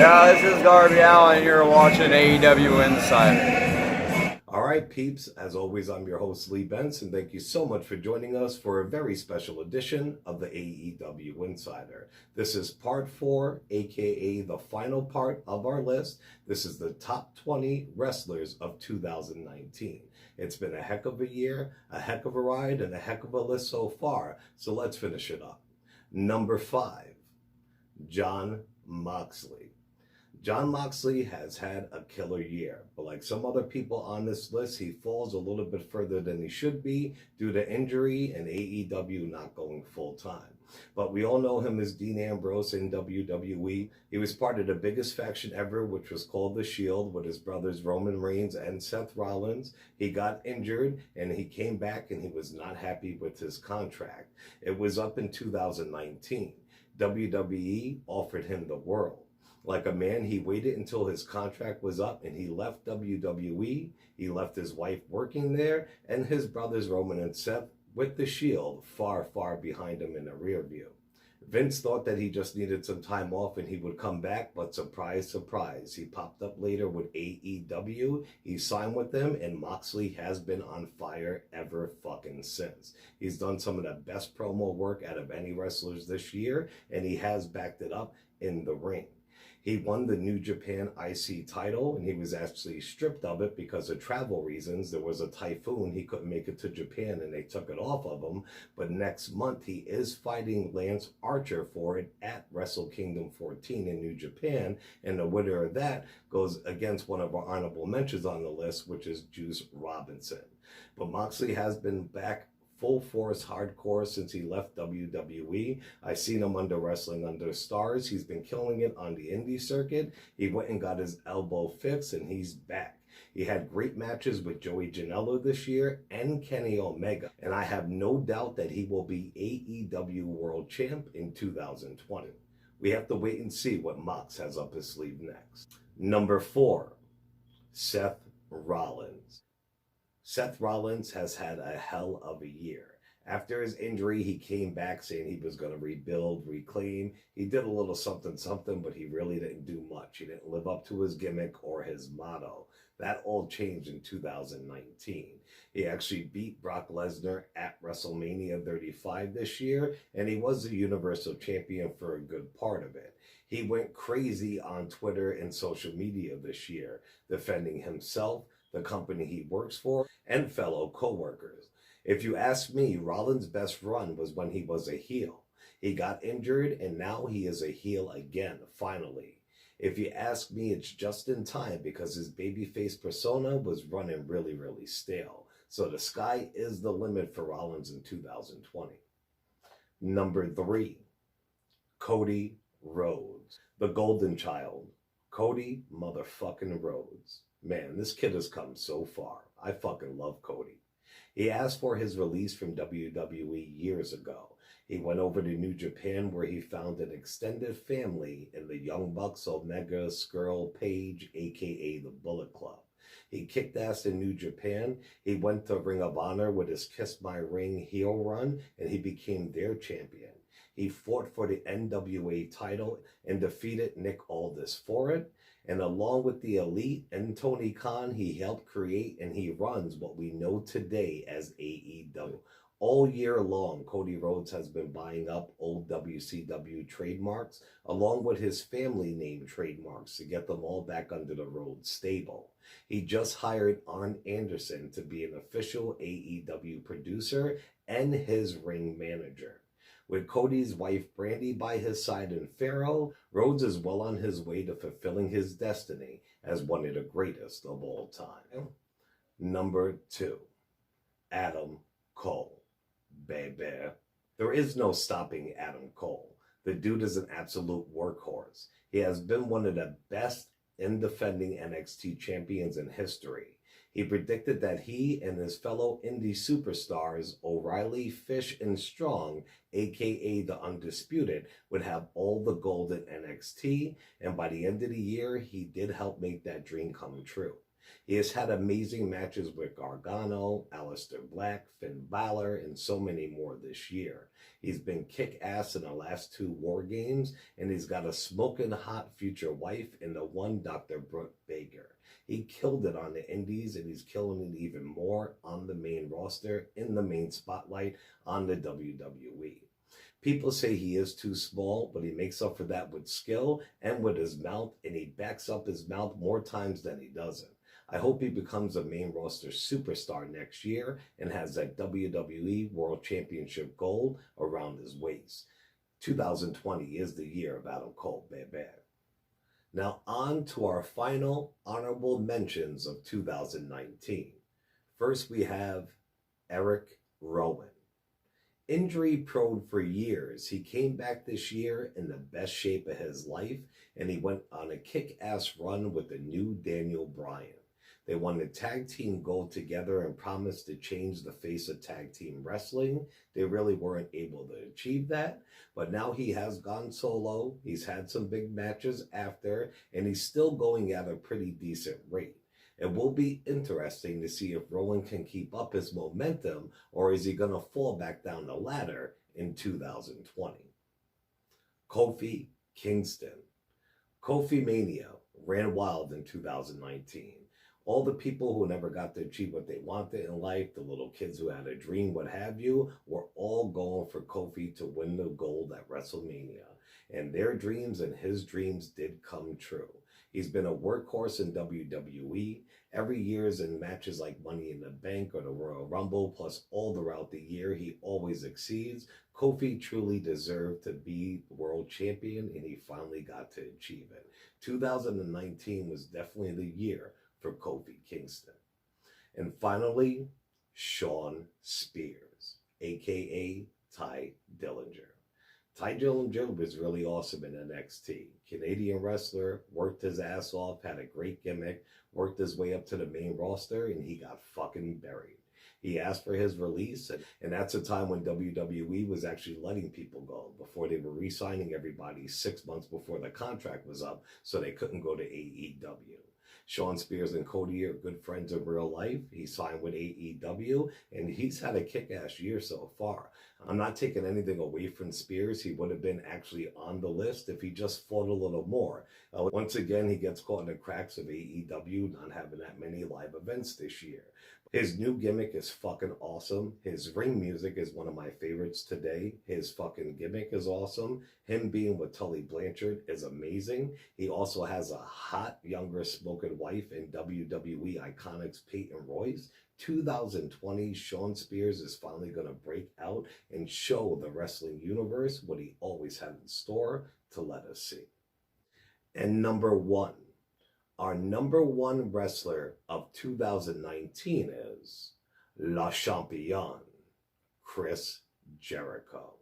Yeah, this is Garby Allen. You're watching AEW Insider. All right, peeps. As always, I'm your host, Lee Benson. Thank you so much for joining us for a very special edition of the AEW Insider. This is part 4, aka the final part of our list. This is the top 20 wrestlers of 2019. It's been a heck of a year, a heck of a ride, and a heck of a list so far. So let's finish it up. Number 5, Jon Moxley. Jon Moxley has had a killer year, but like some other people on this list, he falls a little bit further than he should be due to injury and AEW not going full time. But we all know him as Dean Ambrose in WWE. He was part of the biggest faction ever, which was called The Shield, with his brothers Roman Reigns and Seth Rollins. He got injured and he came back and he was not happy with his contract. It was up in 2019. WWE offered him the world. Like a man, he waited until his contract was up and he left WWE. He left his wife working there and his brothers Roman and Seth with the Shield far, far behind him in the rear view. Vince thought that he just needed some time off and he would come back, but surprise, surprise, he popped up later with AEW. He signed with them and Moxley has been on fire ever fucking since. He's done some of the best promo work out of any wrestlers this year and he has backed it up in the ring. He won the New Japan IC title, and he was actually stripped of it because of travel reasons. There was a typhoon. He couldn't make it to Japan, and they took it off of him. But next month, he is fighting Lance Archer for it at Wrestle Kingdom 14 in New Japan, and the winner of that goes against one of our honorable mentions on the list, which is Juice Robinson. But Moxley has been back full force hardcore since he left WWE. I've seen him under Wrestling Under Stars. He's been killing it on the indie circuit. He went and got his elbow fixed and he's back. He had great matches with Joey Janela this year and Kenny Omega. And I have no doubt that he will be AEW World Champ in 2020. We have to wait and see what Mox has up his sleeve next. Number 4, Seth Rollins. Seth Rollins has had a hell of a year. After his injury, he came back saying he was going to rebuild, reclaim. He did a little something, but he really didn't do much. He didn't live up to his gimmick or his motto. That all changed in 2019. He actually beat Brock Lesnar at WrestleMania 35 this year, and he was the Universal Champion for a good part of it. He went crazy on Twitter and social media this year, defending himself, the company he works for, and fellow co-workers. If you ask me, Rollins' best run was when he was a heel. He got injured and now he is a heel again, finally. If you ask me, it's just in time because his babyface persona was running really, really stale. So the sky is the limit for Rollins in 2020. Number 3, Cody Rhodes, the golden child. Cody motherfucking Rhodes. Man, this kid has come so far. I fucking love Cody. He asked for his release from WWE years ago. He went over to New Japan where he found an extended family in the Young Bucks, Omega, Skrull, Page, aka the Bullet Club. He kicked ass in New Japan. He went to Ring of Honor with his Kiss My Ring heel run and he became their champion. He fought for the NWA title and defeated Nick Aldis for it. And along with the Elite and Tony Khan, he helped create and he runs what we know today as AEW. All year long, Cody Rhodes has been buying up old WCW trademarks along with his family name trademarks to get them all back under the Rhodes stable. He just hired Arn Anderson to be an official AEW producer and his ring manager. With Cody's wife Brandy by his side in Pharaoh, Rhodes is well on his way to fulfilling his destiny as one of the greatest of all time. Number 2, Adam Cole. Baby. There is no stopping Adam Cole. The dude is an absolute workhorse. He has been one of the best in defending NXT champions in history. He predicted that he and his fellow indie superstars, O'Reilly, Fish, and Strong, aka the Undisputed, would have all the gold in NXT, and by the end of the year, he did help make that dream come true. He has had amazing matches with Gargano, Aleister Black, Finn Balor, and so many more this year. He's been kick-ass in the last 2 War Games, and he's got a smoking hot future wife in the one Dr. Brooke Baker. He killed it on the indies, and he's killing it even more on the main roster, in the main spotlight on the WWE. People say he is too small, but he makes up for that with skill and with his mouth, and he backs up his mouth more times than he doesn't. I hope he becomes a main roster superstar next year and has that WWE World Championship gold around his waist. 2020 is the year of Adam Cole, baby. Now on to our final honorable mentions of 2019. First we have Eric Rowan. Injury prone for years, he came back this year in the best shape of his life, and he went on a kick-ass run with the new Daniel Bryan. They won the tag team gold together and promised to change the face of tag team wrestling. They really weren't able to achieve that, but now he has gone solo. He's had some big matches after, and he's still going at a pretty decent rate. It will be interesting to see if Rowan can keep up his momentum, or is he going to fall back down the ladder in 2020. Kofi Kingston. Kofi Mania ran wild in 2019. All the people who never got to achieve what they wanted in life, the little kids who had a dream, what have you, were all going for Kofi to win the gold at WrestleMania. And their dreams and his dreams did come true. He's been a workhorse in WWE. Every year's in matches like Money in the Bank or the Royal Rumble, plus all throughout the year, he always exceeds. Kofi truly deserved to be world champion, and he finally got to achieve it. 2019 was definitely the year for Kofi Kingston. And finally, Shawn Spears, aka Ty Dillinger. Ty Dillinger was really awesome in NXT. Canadian wrestler, worked his ass off, had a great gimmick, worked his way up to the main roster, and he got fucking buried. He asked for his release, and that's a time when WWE was actually letting people go before they were re-signing everybody 6 months before the contract was up, so they couldn't go to AEW. Shawn Spears and Cody are good friends in real life. He signed with AEW, and he's had a kick-ass year so far. I'm not taking anything away from Spears. He would have been actually on the list if he just fought a little more. Once again, he gets caught in the cracks of AEW not having that many live events this year. His new gimmick is fucking awesome. His ring music is one of my favorites today. His fucking gimmick is awesome. Him being with Tully Blanchard is amazing. He also has a hot, younger smoking wife in WWE Iconics Peyton Royce. 2020, Shawn Spears is finally going to break out and show the wrestling universe what he always had in store to let us see. And number one. Our number one wrestler of 2019 is Le Champion, Chris Jericho.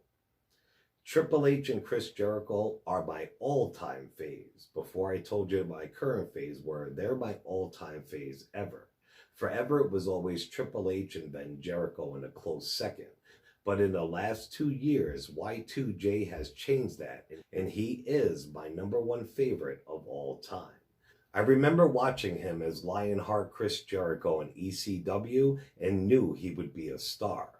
Triple H and Chris Jericho are my all-time faves. Before I told you my current faves were, they're my all-time faves ever. Forever it was always Triple H and then Jericho in a close second. But in the last 2 years, Y2J has changed that, and he is my number one favorite of all time. I remember watching him as Lionheart Chris Jericho in ECW and knew he would be a star.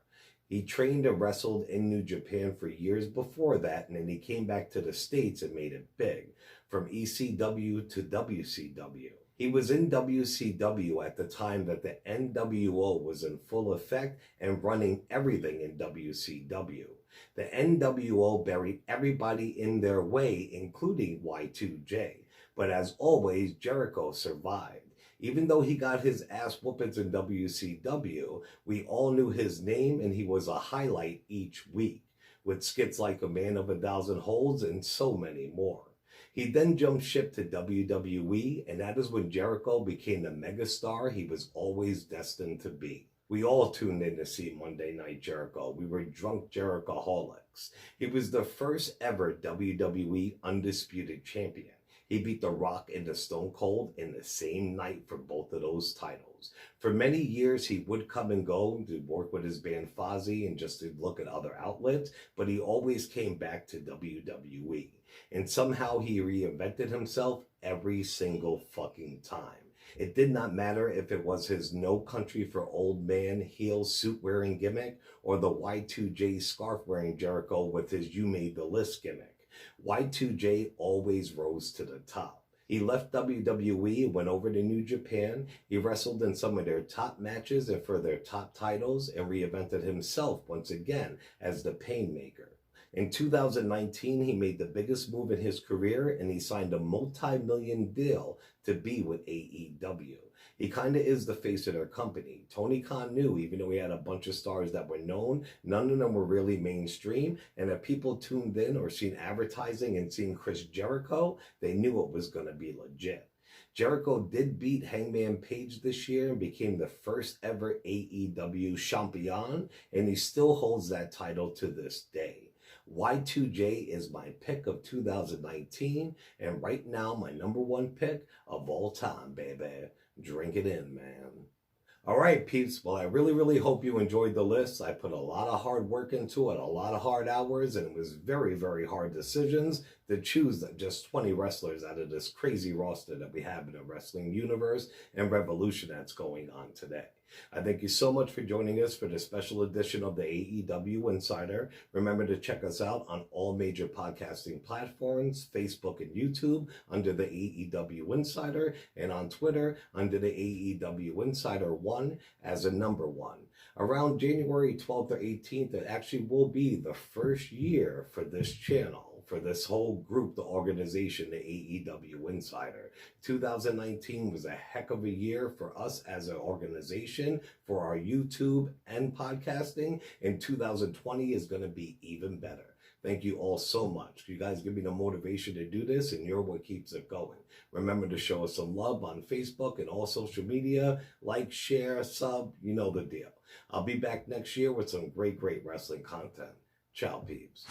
He trained and wrestled in New Japan for years before that, and then he came back to the States and made it big, from ECW to WCW. He was in WCW at the time that the NWO was in full effect and running everything in WCW. The NWO buried everybody in their way, including Y2J. But as always, Jericho survived. Even though he got his ass whoopings in WCW, we all knew his name and he was a highlight each week, with skits like A Man of a Thousand Holds and so many more. He then jumped ship to WWE, and that is when Jericho became the megastar he was always destined to be. We all tuned in to see Monday Night Jericho. We were drunk Jerichoholics. He was the first ever WWE Undisputed Champion. He beat The Rock and the Stone Cold in the same night for both of those titles. For many years, he would come and go to work with his band Fozzy and just to look at other outlets, but he always came back to WWE. And somehow he reinvented himself every single fucking time. It did not matter if it was his No Country for Old Man heel suit wearing gimmick or the Y2J scarf wearing Jericho with his You Made the List gimmick. Y2J always rose to the top. He left WWE and went over to New Japan. He wrestled in some of their top matches and for their top titles and reinvented himself once again as the Painmaker. In 2019, he made the biggest move in his career and he signed a multi-million deal to be with AEW. He kind of is the face of their company. Tony Khan knew, even though he had a bunch of stars that were known, none of them were really mainstream. And if people tuned in or seen advertising and seen Chris Jericho, they knew it was going to be legit. Jericho did beat Hangman Page this year and became the first ever AEW champion, and he still holds that title to this day. Y2J is my pick of 2019, and right now my number one pick of all time, baby. Drink it in, man. All right, peeps. Well, I really hope you enjoyed the list. I put a lot of hard work into it, a lot of hard hours, and it was very hard decisions to choose just 20 wrestlers out of this crazy roster that we have in the wrestling universe and revolution that's going on today. I thank you so much for joining us for this special edition of the AEW Insider. Remember to check us out on all major podcasting platforms, Facebook and YouTube under the AEW Insider, and on Twitter under the AEW Insider 1 as a number 1. Around January 12th or 18th, it actually will be the first year for this channel. For this whole group, the organization, the AEW Insider. 2019 was a heck of a year for us as an organization, for our YouTube and podcasting, and 2020 is going to be even better. Thank you all so much. You guys give me the motivation to do this, and you're what keeps it going. Remember to show us some love on Facebook and all social media. Like, share, sub, you know the deal. I'll be back next year with some great wrestling content. Ciao, peeps.